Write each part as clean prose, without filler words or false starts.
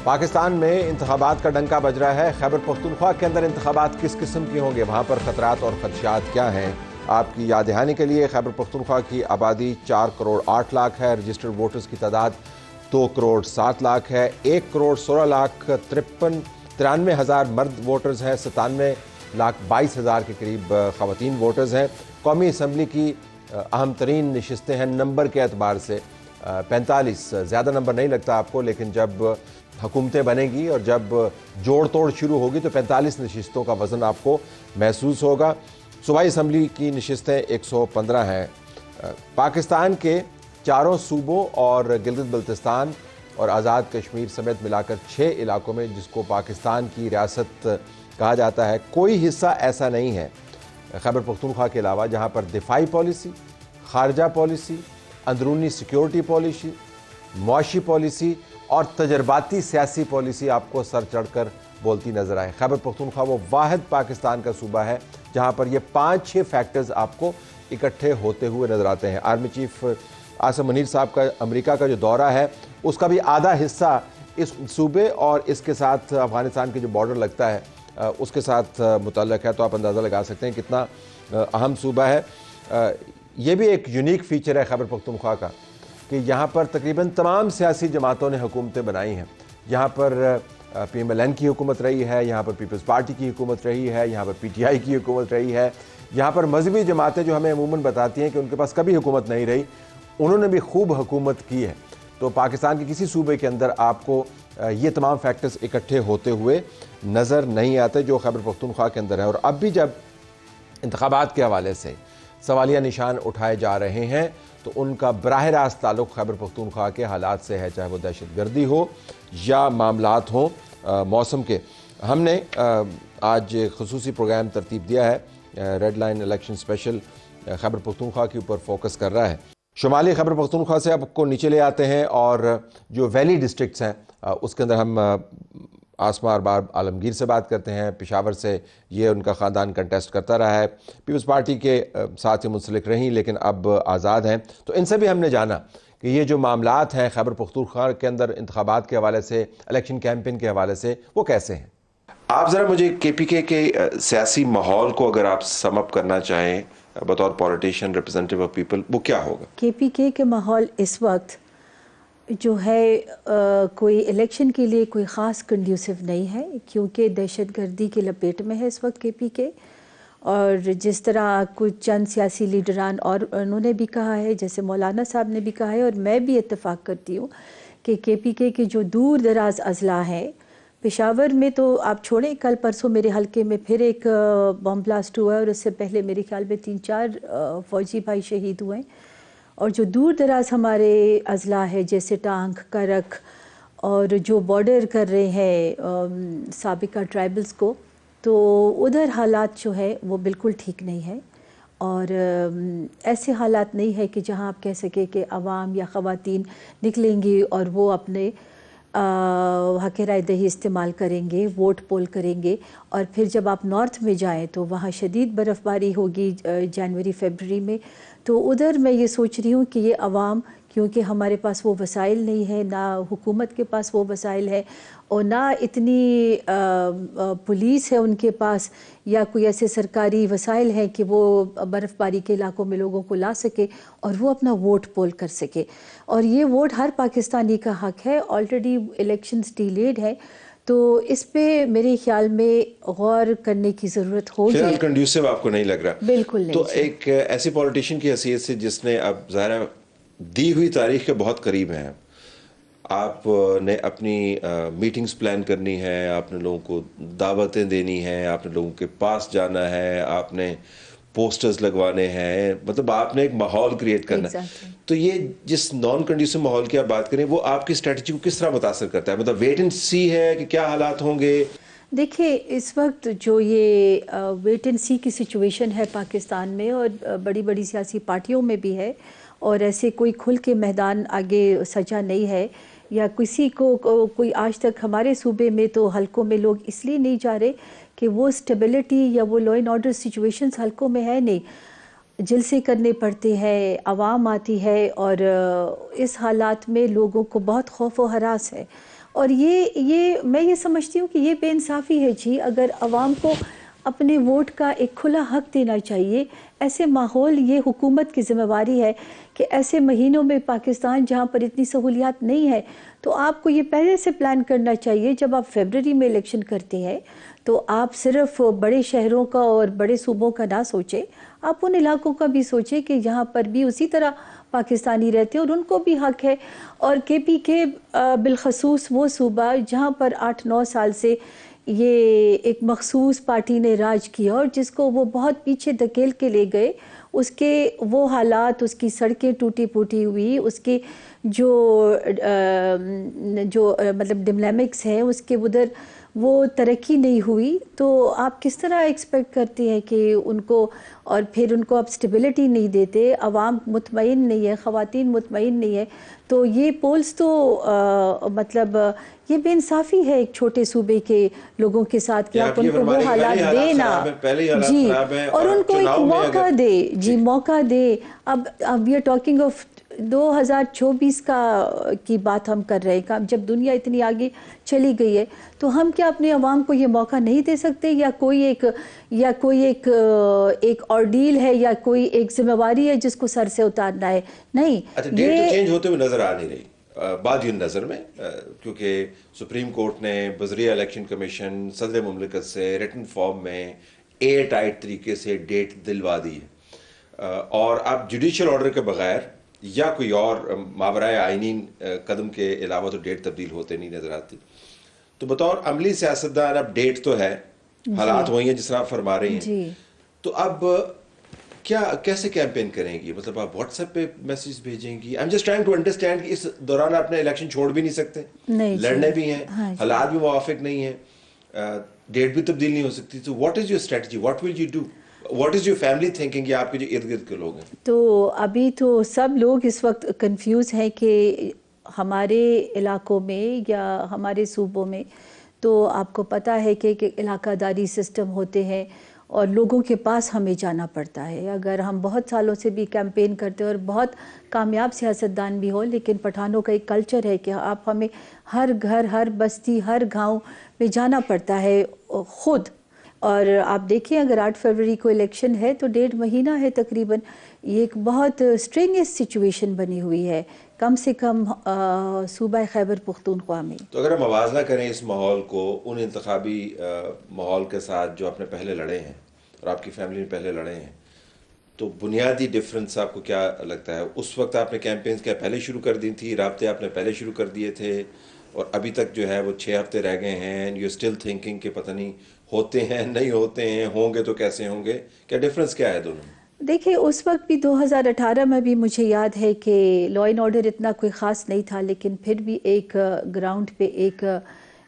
پاکستان میں انتخابات کا ڈنکا بج رہا ہے۔ خیبر پختونخوا کے اندر انتخابات کس قسم کی ہوں گے، وہاں پر خطرات اور خدشات کیا ہیں، آپ کی یاد دہانی کے لیے خیبر پختونخوا کی آبادی 4 کروڑ 8 لاکھ ہے، رجسٹرڈ ووٹرز کی تعداد 2 کروڑ 7 لاکھ ہے، 1 کروڑ 16 لاکھ 93 ہزار مرد ووٹرز ہیں، 97 لاکھ 22 ہزار کے قریب خواتین ووٹرز ہیں۔ قومی اسمبلی کی اہم ترین نشستیں ہیں نمبر کے اعتبار سے 45، زیادہ نمبر نہیں لگتا آپ کو، لیکن جب حکومتیں بنیں گی اور جب جوڑ توڑ شروع ہوگی تو 45 نشستوں کا وزن آپ کو محسوس ہوگا۔ صوبائی اسمبلی کی نشستیں 115 ہیں۔ پاکستان کے چاروں صوبوں اور گلگت بلتستان اور آزاد کشمیر سمیت ملا کر 6 علاقوں میں، جس کو پاکستان کی ریاست کہا جاتا ہے، کوئی حصہ ایسا نہیں ہے خیبر پختونخوا کے علاوہ جہاں پر دفاعی پالیسی، خارجہ پالیسی، اندرونی سیکیورٹی پالیسی، معاشی پالیسی اور تجرباتی سیاسی پالیسی آپ کو سر چڑھ کر بولتی نظر آئے۔ خیبر پختونخوا وہ واحد پاکستان کا صوبہ ہے جہاں پر یہ 5-6 فیکٹرز آپ کو اکٹھے ہوتے ہوئے نظر آتے ہیں۔ آرمی چیف عاصم منیر صاحب کا امریکہ کا جو دورہ ہے، اس کا بھی آدھا حصہ اس صوبے اور اس کے ساتھ افغانستان کے جو بارڈر لگتا ہے اس کے ساتھ متعلق ہے، تو آپ اندازہ لگا سکتے ہیں کتنا اہم صوبہ ہے۔ یہ بھی ایک یونیک فیچر ہے خیبر پختونخوا کا کہ یہاں پر تقریباً تمام سیاسی جماعتوں نے حکومتیں بنائی ہیں۔ یہاں پر پی ایم ایل این کی حکومت رہی ہے، یہاں پر پیپلز پارٹی کی حکومت رہی ہے، یہاں پر پی ٹی آئی کی حکومت رہی ہے، یہاں پر مذہبی جماعتیں جو ہمیں عموماً بتاتی ہیں کہ ان کے پاس کبھی حکومت نہیں رہی، انہوں نے بھی خوب حکومت کی ہے۔ تو پاکستان کے کسی صوبے کے اندر آپ کو یہ تمام فیکٹرز اکٹھے ہوتے ہوئے نظر نہیں آتے جو خیبر پختونخوا کے اندر ہے۔ اور اب بھی جب انتخابات کے حوالے سے سوالیہ نشان اٹھائے جا رہے ہیں تو ان کا براہ راست تعلق خیبر پختونخوا کے حالات سے ہے، چاہے وہ دہشت گردی ہو یا معاملات ہوں موسم کے۔ ہم نے آج خصوصی پروگرام ترتیب دیا ہے، red line election special Khyber Pakhtunkhwa کے اوپر فوکس کر رہا ہے۔ شمالی خیبر پختونخوا سے اب کو نیچے لے آتے ہیں اور جو ویلی ڈسٹرکٹس ہیں اس کے اندر ہم آسما ارباب عالمگیر سے بات کرتے ہیں۔ پشاور سے یہ ان کا خاندان کنٹیسٹ کرتا رہا ہے، پیپلز پارٹی کے ساتھ ہی منسلک رہیں لیکن اب آزاد ہیں۔ تو ان سے بھی ہم نے جانا کہ یہ جو معاملات ہیں خیبر پختونخوا کے اندر انتخابات کے حوالے سے، الیکشن کیمپین کے حوالے سے، وہ کیسے ہیں۔ آپ ذرا مجھے کے پی کے سیاسی ماحول کو اگر آپ سم اپ کرنا چاہیں بطور پولیٹیشین ریپرزینٹیو آف پیپل، وہ کیا ہوگا؟ کے پی کے ماحول اس وقت جو ہے کوئی الیکشن کے لیے کوئی خاص کنڈیوسو نہیں ہے، کیونکہ دہشت گردی کے لپیٹ میں ہے اس وقت کے پی کے۔ اور جس طرح کچھ چند سیاسی لیڈران اور انہوں نے بھی کہا ہے، جیسے مولانا صاحب نے بھی کہا ہے اور میں بھی اتفاق کرتی ہوں کہ کے پی کے جو دور دراز اضلاع ہیں، پشاور میں تو آپ چھوڑیں، کل پرسوں میرے حلقے میں پھر ایک بم بلاسٹ ہوا ہے اور اس سے پہلے میرے خیال میں 3-4 فوجی بھائی شہید ہوئے ہیں۔ اور جو دور دراز ہمارے اضلاع ہے جیسے ٹانک، کرک اور جو بارڈر کر رہے ہیں سابقہ ٹرائبلز کو، تو ادھر حالات جو ہے وہ بالکل ٹھیک نہیں ہے۔ اور ایسے حالات نہیں ہے کہ جہاں آپ کہہ سکیں کہ عوام یا خواتین نکلیں گی اور وہ اپنے حق رائے دہی استعمال کریں گے، ووٹ پول کریں گے۔ اور پھر جب آپ نارتھ میں جائیں تو وہاں شدید برف باری ہوگی جنوری فیبرری میں۔ تو ادھر میں یہ سوچ رہی ہوں کہ یہ عوام، کیونکہ ہمارے پاس وہ وسائل نہیں ہے، نہ حکومت کے پاس وہ وسائل ہے اور نہ اتنی پولیس ہے ان کے پاس یا کوئی ایسے سرکاری وسائل ہیں کہ وہ برف باری کے علاقوں میں لوگوں کو لا سکے اور وہ اپنا ووٹ پول کر سکے۔ اور یہ ووٹ ہر پاکستانی کا حق ہے۔ آلریڈی الیکشنز ڈیلیڈ ہے، تو اس پہ میرے خیال میں غور کرنے کی ضرورت ہوگی۔ فی الحال کنڈیوسو آپ کو نہیں لگ رہا؟ بالکل نہیں۔ تو ایک ایسی پولیٹیشین کی حیثیت سے جس نے اب ظاہر دی ہوئی تاریخ کے بہت قریب ہیں، آپ نے اپنی میٹنگز پلان کرنی ہے، آپ نے لوگوں کو دعوتیں دینی ہیں، آپ نے لوگوں کے پاس جانا ہے، آپ نے پوسٹرز لگوانے ہیں، مطلب آپ نے ایک ماحول کریٹ کرنا ہے۔ تو یہ جس نان کنڈیوسو ماحول کی آپ بات کریں، وہ آپ کی اسٹریٹجی کو کس طرح متاثر کرتا ہے؟ مطلب ویٹ اینڈ سی ہے کہ کیا حالات ہوں گے؟ دیکھیں، اس وقت جو یہ ویٹ اینڈ سی کی سچویشن ہے پاکستان میں اور بڑی بڑی سیاسی پارٹیوں میں بھی ہے، اور ایسے کوئی کھل کے میدان آگے سجا نہیں ہے یا کسی کو کوئی آج تک ہمارے صوبے میں تو حلقوں میں لوگ اس لیے نہیں جا رہے کہ وہ اسٹیبلٹی یا وہ لا اینڈ آرڈر سچویشنز حلقوں میں ہے نہیں۔ جلسے کرنے پڑتے ہیں، عوام آتی ہے اور اس حالات میں لوگوں کو بہت خوف و ہراس ہے۔ اور یہ میں یہ سمجھتی ہوں کہ یہ بے انصافی ہے جی. اگر عوام کو اپنے ووٹ کا ایک کھلا حق دینا چاہیے. ایسے ماحول یہ حکومت کی ذمہ داری ہے کہ ایسے مہینوں میں پاکستان جہاں پر اتنی سہولیات نہیں ہے تو آپ کو یہ پہلے سے پلان کرنا چاہیے. جب آپ فیبرری میں الیکشن کرتے ہیں تو آپ صرف بڑے شہروں کا اور بڑے صوبوں کا نہ سوچیں, آپ ان علاقوں کا بھی سوچیں کہ جہاں پر بھی اسی طرح پاکستانی رہتے ہیں اور ان کو بھی حق ہے. اور کے پی کے بالخصوص وہ صوبہ جہاں پر 8-9 سال سے یہ ایک مخصوص پارٹی نے راج کیا اور جس کو وہ بہت پیچھے دھکیل کے لے گئے, اس کے وہ حالات, اس کی سڑکیں ٹوٹی پھوٹی ہوئی, اس کے جو مطلب ڈملیمکس ہیں اس کے ادھر وہ ترقی نہیں ہوئی. تو آپ کس طرح ایکسپیکٹ کرتے ہیں کہ ان کو, اور پھر ان کو آپ سٹیبلٹی نہیں دیتے, عوام مطمئن نہیں ہے, خواتین مطمئن نہیں ہے. تو یہ پولز تو مطلب یہ بے انصافی ہے ایک چھوٹے صوبے کے لوگوں کے ساتھ کہ آپ ان کو وہ حالات دے نا جی, اور ان کو ایک موقع دے جی, موقع دے. اب وی آر ٹاکنگ آف 2024 کی بات ہم کر رہے ہیں. جب دنیا اتنی آگے چلی گئی ہے تو ہم کیا اپنے عوام کو یہ موقع نہیں دے سکتے, یا کوئی ایک آرڈیل ہے یا کوئی ایک ذمہ داری ہے جس کو سر سے اتارنا ہے؟ نہیں. ڈیٹ تو چینج ہوتے ہوئے نظر آ نہیں رہی بعد نظر میں, کیونکہ سپریم کورٹ نے بذریعہ الیکشن کمیشن صدر مملکت سے ریٹن فارم میں ایئر ٹائٹ طریقے سے ڈیٹ دلوا دی ہے, اور اب جوڈیشل آرڈر کے بغیر یا کوئی اور ماورائے آئینی قدم کے علاوہ تو ڈیٹ تبدیل ہوتے نہیں نظر آتی. تو بطور عملی سیاستدان اب ڈیٹ تو ہے, حالات ہوئی ہیں جس طرح آپ فرما رہے ہیں, تو اب کیسے کیمپین کریں گی؟ مطلب آپ واٹس ایپ پہ میسیج بھیجیں گی؟ I'm just trying to understand کہ اس دوران آپ نے الیکشن چھوڑ بھی نہیں سکتے, لڑنے بھی ہیں, حالات بھی موافق نہیں ہیں, ڈیٹ بھی تبدیل نہیں ہو سکتی. تو what is your strategy? What will you do? What is your family thinking? یہ آپ کے جو ارد گرد کے لوگ ہیں. تو ابھی تو سب لوگ اس وقت کنفیوز ہیں کہ ہمارے علاقوں میں یا ہمارے صوبوں میں تو آپ کو پتہ ہے کہ علاقہ داری سسٹم ہوتے ہیں اور لوگوں کے پاس ہمیں جانا پڑتا ہے. اگر ہم بہت سالوں سے بھی کیمپین کرتے ہیں اور بہت کامیاب سیاستدان بھی ہوں, لیکن پٹھانوں کا ایک کلچر ہے کہ آپ ہمیں ہر گھر, ہر بستی, ہر گاؤں میں جانا پڑتا ہے خود. اور آپ دیکھیں اگر 8 فروری کو الیکشن ہے تو 1.5 مہینہ ہے تقریباً. یہ ایک بہت اسٹرینیس سچویشن بنی ہوئی ہے کم سے کم صوبہ خیبر پختونخوا میں. تو اگر ہم موازنہ کریں اس ماحول کو ان انتخابی ماحول کے ساتھ جو آپ نے پہلے لڑے ہیں اور آپ کی فیملی نے پہلے لڑے ہیں, تو بنیادی ڈفرنس آپ کو کیا لگتا ہے؟ اس وقت آپ نے کیمپینز کیا پہلے شروع کر دی تھی, رابطے آپ نے پہلے شروع کر دیے تھے, اور ابھی تک جو ہے وہ 6 ہفتے رہ گئے ہیں, یو اسٹل تھنکنگ کہ پتہ نہیں ہوتے ہیں نہیں ہوتے ہیں, ہوں گے تو کیسے ہوں گے؟ کیا ڈفرنس کیا ہے دونوں میں؟ دیکھیں اس وقت بھی 2018 میں بھی مجھے یاد ہے کہ لا اینڈ آرڈر اتنا کوئی خاص نہیں تھا, لیکن پھر بھی ایک گراؤنڈ پہ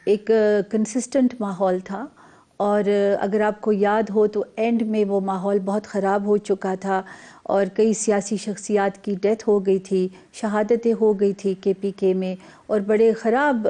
ایک کنسسٹنٹ ماحول تھا. اور اگر آپ کو یاد ہو تو اینڈ میں وہ ماحول بہت خراب ہو چکا تھا اور کئی سیاسی شخصیات کی ڈیتھ ہو گئی تھی, شہادتیں ہو گئی تھی کے پی کے میں, اور بڑے خراب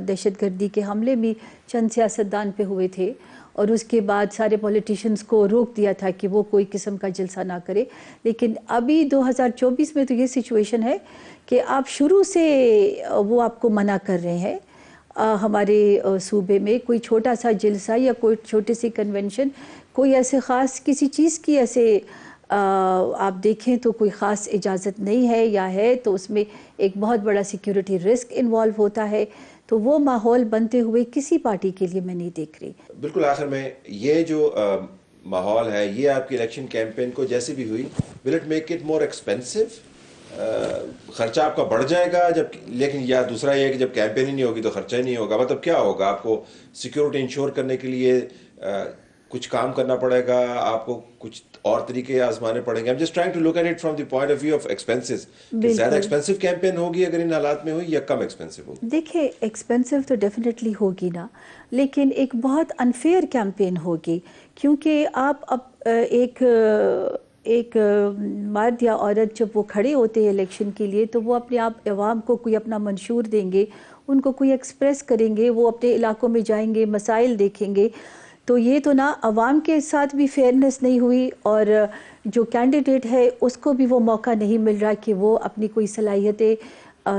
دہشت گردی کے حملے بھی چند سیاستدان پہ ہوئے تھے. اور اس کے بعد سارے پولیٹیشنز کو روک دیا تھا کہ وہ کوئی قسم کا جلسہ نہ کرے. لیکن ابھی 2024 میں تو یہ سچویشن ہے کہ آپ شروع سے وہ آپ کو منع کر رہے ہیں. ہمارے صوبے میں کوئی چھوٹا سا جلسہ یا کوئی چھوٹی سی کنونشن, کوئی ایسے خاص کسی چیز کی ایسے آپ دیکھیں تو کوئی خاص اجازت نہیں ہے, یا ہے تو اس میں ایک بہت بڑا سیکیورٹی رسک انوالو ہوتا ہے. تو وہ ماحول بنتے ہوئے کسی پارٹی کے لیے میں نہیں دیکھ رہی. بالکل آخر میں یہ جو ماحول ہے یہ آپ کی الیکشن کیمپین کو جیسے بھی ہوئی, will it make it more expensive? خرچہ آپ کا بڑھ جائے گا جب, لیکن یا دوسرا یہ ہے کہ جب کیمپین ہی نہیں ہوگی تو خرچہ ہی نہیں ہوگا. مطلب کیا ہوگا؟ آپ کو سیکیورٹی انشور کرنے کے لیے کچھ کام کرنا پڑے گا, آپ کو کچھ اور طریقے آزمانے پڑیں گے. I'm just trying to look at it from the point of view of expenses. زیادہ ایکسپینسو کیمپین ہوگی اگر ان حالات میں ہوئی یا کم ایکسپینسو ہوگی؟ دیکھیں ایکسپینسو تو ڈیفینیٹلی ہوگی نا, لیکن ایک بہت انفیئر کیمپین ہوگی, کیونکہ آپ اب ایک مرد یا عورت جب وہ کھڑے ہوتے ہیں الیکشن کے لیے تو وہ اپنے آپ عوام کو کوئی اپنا منشور دیں گے, ان کو کوئی ایکسپریس کریں گے, وہ اپنے علاقوں میں جائیں گے, مسائل دیکھیں گے. تو یہ تو نا عوام کے ساتھ بھی فیئرنیس نہیں ہوئی, اور جو کینڈیڈیٹ ہے اس کو بھی وہ موقع نہیں مل رہا کہ وہ اپنی کوئی صلاحیتیں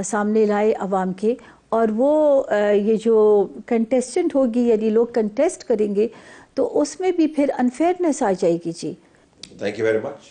سامنے لائے عوام کے. اور وہ یہ جو کنٹیسٹنٹ ہوگی یعنی لوگ کنٹیسٹ کریں گے تو اس میں بھی پھر انفیئرنیس آ جائے گی جی. Thank you very much.